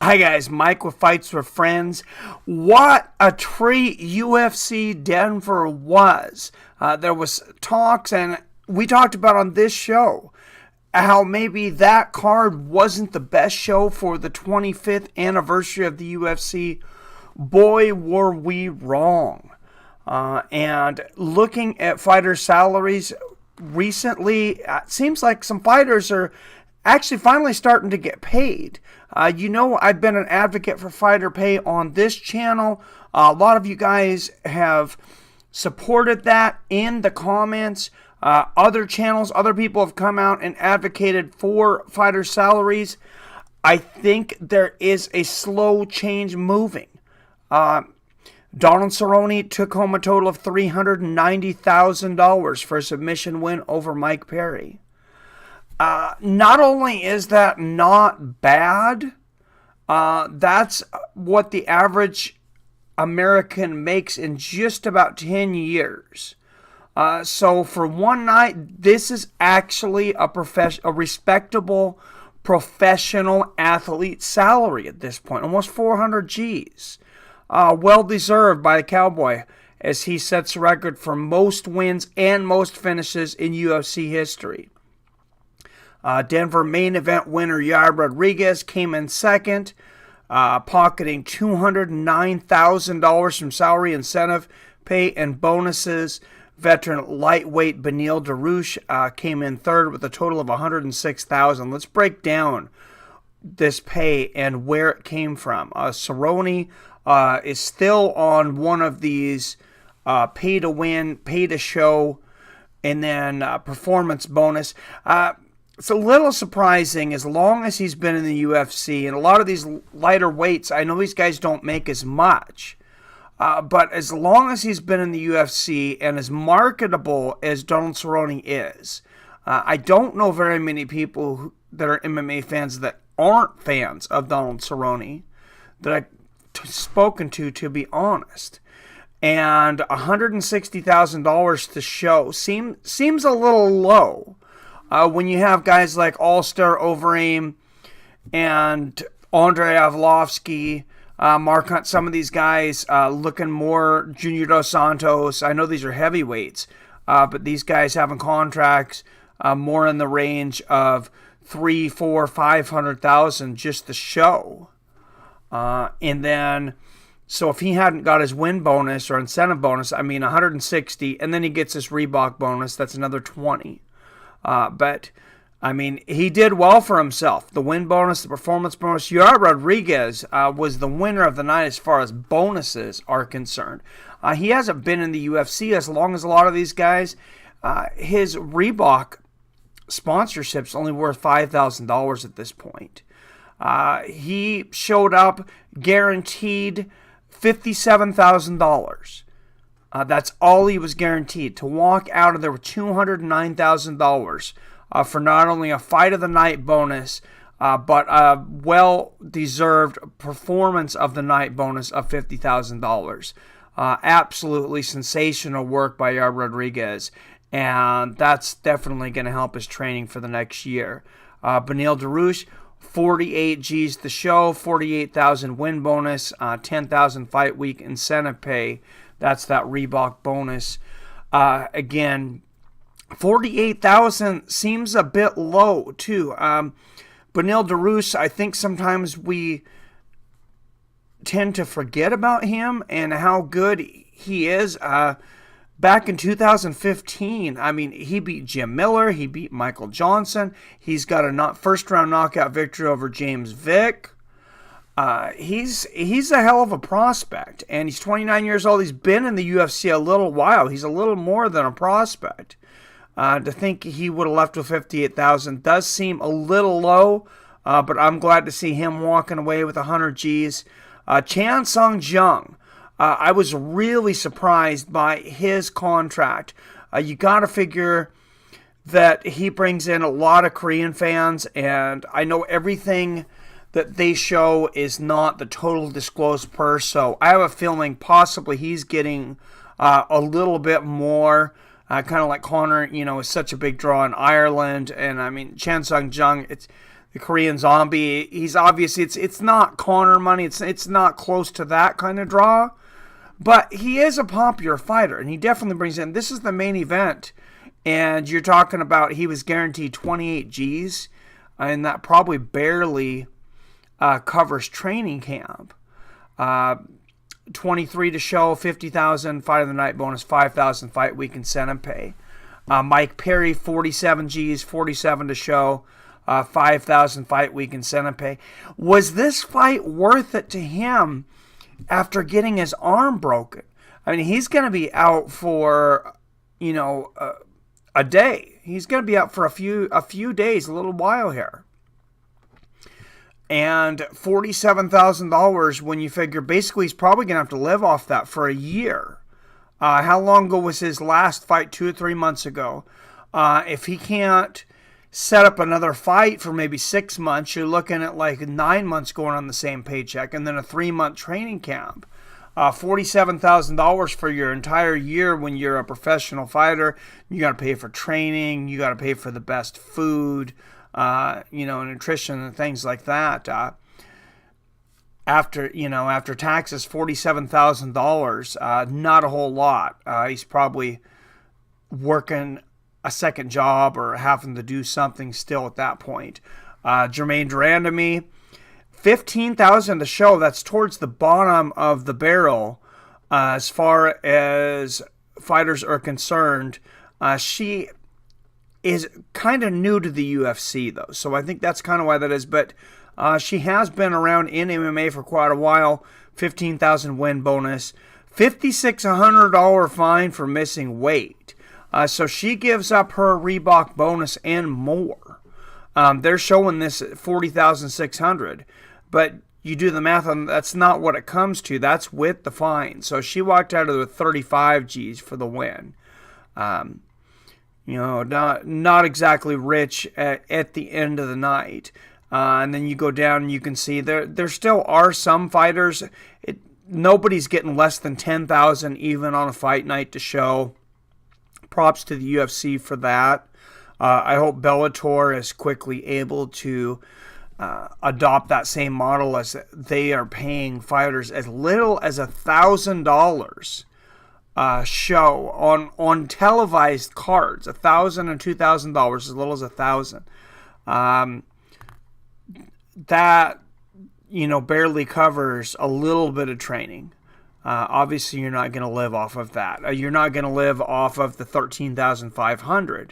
Hi guys, Mike with Fights with Friends. What a treat UFC Denver was. There was talks, and we talked about on this show how maybe that card wasn't the best show for the 25th anniversary of the UFC. Boy, were we wrong. And looking at fighter salaries recently, it seems like some fighters are actually finally starting to get paid. I've been an advocate for fighter pay on this channel. A lot of you guys have supported that in the comments. Other channels, other people have come out and advocated for fighter salaries. I think there is a slow change moving. Donald Cerrone took home a total of $390,000 for a submission win over Mike Perry. Not only is that not bad, that's what the average American makes in just about 10 years. So for one night, this is actually a respectable professional athlete salary at this point, almost 400 G's. Well deserved by the Cowboy, as he sets a record for most wins and most finishes in UFC history. Denver main event winner Yair Rodriguez came in second, pocketing $209,000 from salary, incentive pay, and bonuses. Veteran lightweight Beneil Dariush came in third with a total of $106,000. Let's break down this pay and where it came from. Cerrone is still on one of these pay to win, pay to show, and then performance bonus. It's a little surprising as long as he's been in the UFC, and a lot of these lighter weights, I know these guys don't make as much, but as long as he's been in the UFC and as marketable as Donald Cerrone is, I don't know very many people that are MMA fans that aren't fans of Donald Cerrone that I've spoken to be honest. And $160,000 to show seems a little low. When you have guys like All-Star Overeem and Andrei Arlovsky, Mark Hunt, some of these guys looking more Junior Dos Santos. I know these are heavyweights, but these guys having contracts more in the range of 3, 4, 500,000 just to show. And then, so if he hadn't got his win bonus or incentive bonus, 160, and then he gets his Reebok bonus, that's another 20. But he did well for himself. The win bonus, the performance bonus. Yair Rodriguez was the winner of the night as far as bonuses are concerned. He hasn't been in the UFC as long as a lot of these guys. His Reebok sponsorship's only worth $5,000 at this point. He showed up guaranteed $57,000. That's all he was guaranteed. To walk out of there with $209,000 for not only a fight of the night bonus, but a well-deserved performance of the night bonus of $50,000. Absolutely sensational work by Yair Rodriguez, and that's definitely going to help his training for the next year. Beneil Dariush, 48 G's to show, 48,000 win bonus, 10,000 fight week incentive pay. That's that Reebok bonus. Again, 48,000 seems a bit low too. Beneil Dariush, I think sometimes we tend to forget about him and how good he is. Back in 2015, he beat Jim Miller, he beat Michael Johnson. He's got a first-round knockout victory over James Vick. He's a hell of a prospect, and he's 29 years old. He's been in the UFC a little while. He's a little more than a prospect. To think he would have left with 58,000 does seem a little low, but I'm glad to see him walking away with 100 G's. Chan Sung Jung, I was really surprised by his contract. You got to figure that he brings in a lot of Korean fans, and I know everything that they show is not the total disclosed purse, so I have a feeling possibly he's getting a little bit more, kind of like Conor, is such a big draw in Ireland, and Chan Sung Jung, the Korean Zombie. He's obviously it's not Conor money. It's not close to that kind of draw, but he is a popular fighter, and he definitely brings in. This is the main event, and you're talking about he was guaranteed 28 G's, and that probably barely covers training camp. 23 to show, 50,000 fight of the night bonus, 5,000 fight week incentive pay. Mike Perry, 47 G's, 47 to show, 5,000 fight week incentive pay. Was this fight worth it to him after getting his arm broken? I mean, he's going to be out for, a day. He's going to be out for a few days, a little while here. And $47,000 when you figure basically he's probably going to have to live off that for a year. How long ago was his last fight? 2 or 3 months ago. If he can't set up another fight for maybe 6 months, you're looking at like 9 months going on the same paycheck, and then a 3-month training camp. $47,000 for your entire year when you're a professional fighter. You got to pay for training. You got to pay for the best food. Nutrition and things like that. After taxes, $47,000, not a whole lot. He's probably working a second job or having to do something still at that point. Jermaine Durandamy, $15,000 to show. That's towards the bottom of the barrel as far as fighters are concerned. She is kind of new to the UFC, though, so I think that's kind of why that is. But she has been around in MMA for quite a while. $15,000 win bonus, $5,600 fine for missing weight. So she gives up her Reebok bonus and more. They're showing this at $40,600, but you do the math on that's not what it comes to. That's with the fine. So she walked out of it with 35 G's for the win. Not exactly rich at the end of the night. And then you go down and you can see there still are some fighters. Nobody's getting less than $10,000 even on a fight night to show. Props to the UFC for that. I hope Bellator is quickly able to adopt that same model, as they are paying fighters as little as $1,000 show on televised cards. $1,000 and $2,000, as little as $1,000. That barely covers a little bit of training. Obviously, you're not going to live off of that. You're not going to live off of the $13,500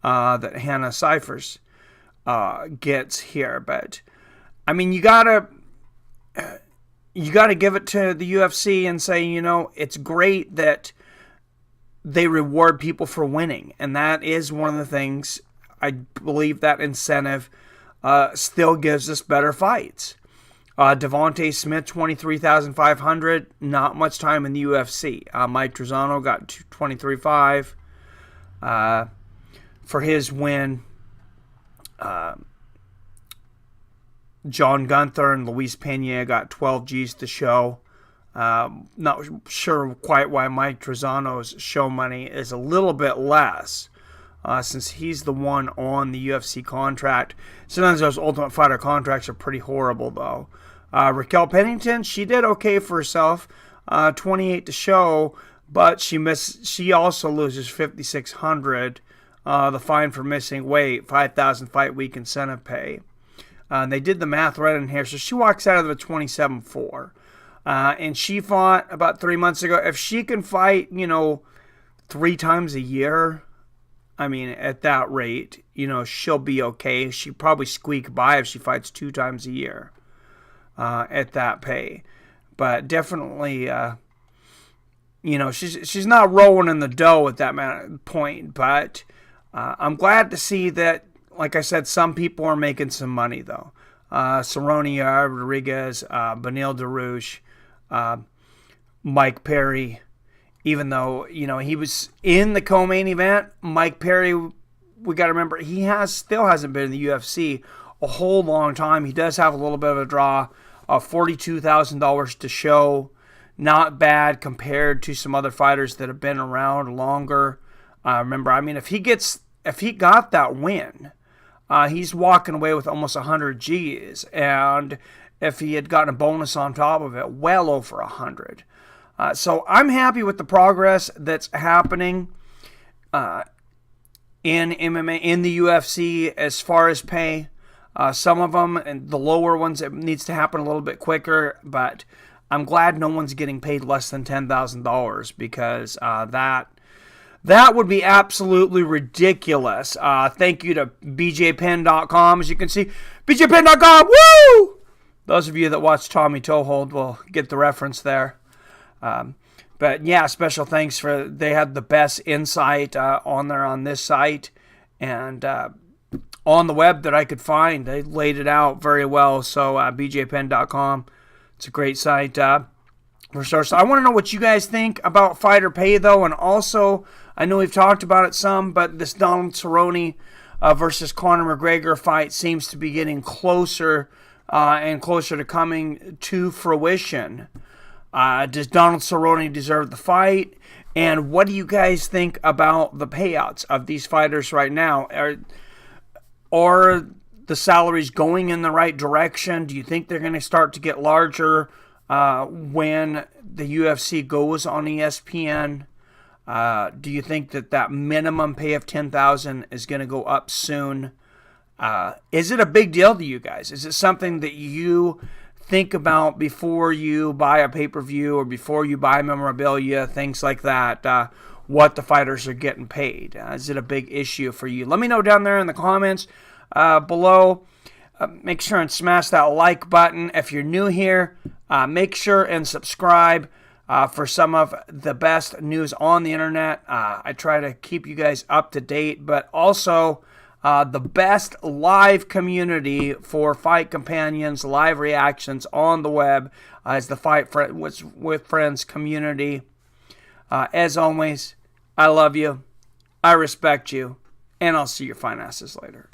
that Hannah Cyphers gets here. But I mean, you gotta give it to the UFC and say, it's great that they reward people for winning, and that is one of the things. I believe that incentive still gives us better fights. Devontae Smith, $23,500. Not much time in the UFC. Mike Trizano got $23,500 for his win. John Gunther and Luis Pena got 12 G's to show. Not sure quite why Mike Trizano's show money is a little bit less, since he's the one on the UFC contract. Sometimes those Ultimate Fighter contracts are pretty horrible, though. Raquel Pennington, she did okay for herself, 28 to show, but she also loses $5,600. The fine for missing weight, $5,000 fight week incentive pay. And they did the math right in here, so she walks out of it with 27-4. And she fought about 3 months ago. If she can fight, 3 times a year, I mean, at that rate, she'll be okay. She'll probably squeak by if she fights 2 times a year at that pay. But definitely, she's not rolling in the dough at that point. But I'm glad to see that, like I said, some people are making some money, though. Cerrone, Yair, Rodriguez, Beneil Dariush, Mike Perry. Even though, he was in the co-main event, Mike Perry, we got to remember, he still hasn't been in the UFC a whole long time. He does have a little bit of a draw, $42,000 to show. Not bad compared to some other fighters that have been around longer. Remember, I mean, if he got that win he's walking away with almost 100 G's. And if he had gotten a bonus on top of it, well over 100. So I'm happy with the progress that's happening in MMA, in the UFC, as far as pay. Some of them, and the lower ones, it needs to happen a little bit quicker, but I'm glad no one's getting paid less than $10,000 because that would be absolutely ridiculous. Thank you to bjpenn.com. As you can see, bjpenn.com, woo! Those of you that watch Tommy Toehold will get the reference there. But yeah, special thanks they had the best insight on this site and on the web that I could find. They laid it out very well. So bjpenn.com, it's a great site for stars. So I want to know what you guys think about fighter pay, though, and also I know we've talked about it some, but this Donald Cerrone versus Conor McGregor fight seems to be getting closer and closer to coming to fruition. Does Donald Cerrone deserve the fight? And what do you guys think about the payouts of these fighters right now? Are the salaries going in the right direction? Do you think they're going to start to get larger when the UFC goes on ESPN? Do you think that minimum pay of $10,000 is going to go up soon? Is it a big deal to you guys? Is it something that you think about before you buy a pay-per-view or before you buy memorabilia, things like that, what the fighters are getting paid? Is it a big issue for you? Let me know down there in the comments below. Make sure and smash that like button. If you're new here, make sure and subscribe for some of the best news on the internet. I try to keep you guys up to date, but also the best live community for Fight Companions, live reactions on the web is the Fight with Friends community. As always, I love you, I respect you, and I'll see your fine asses later.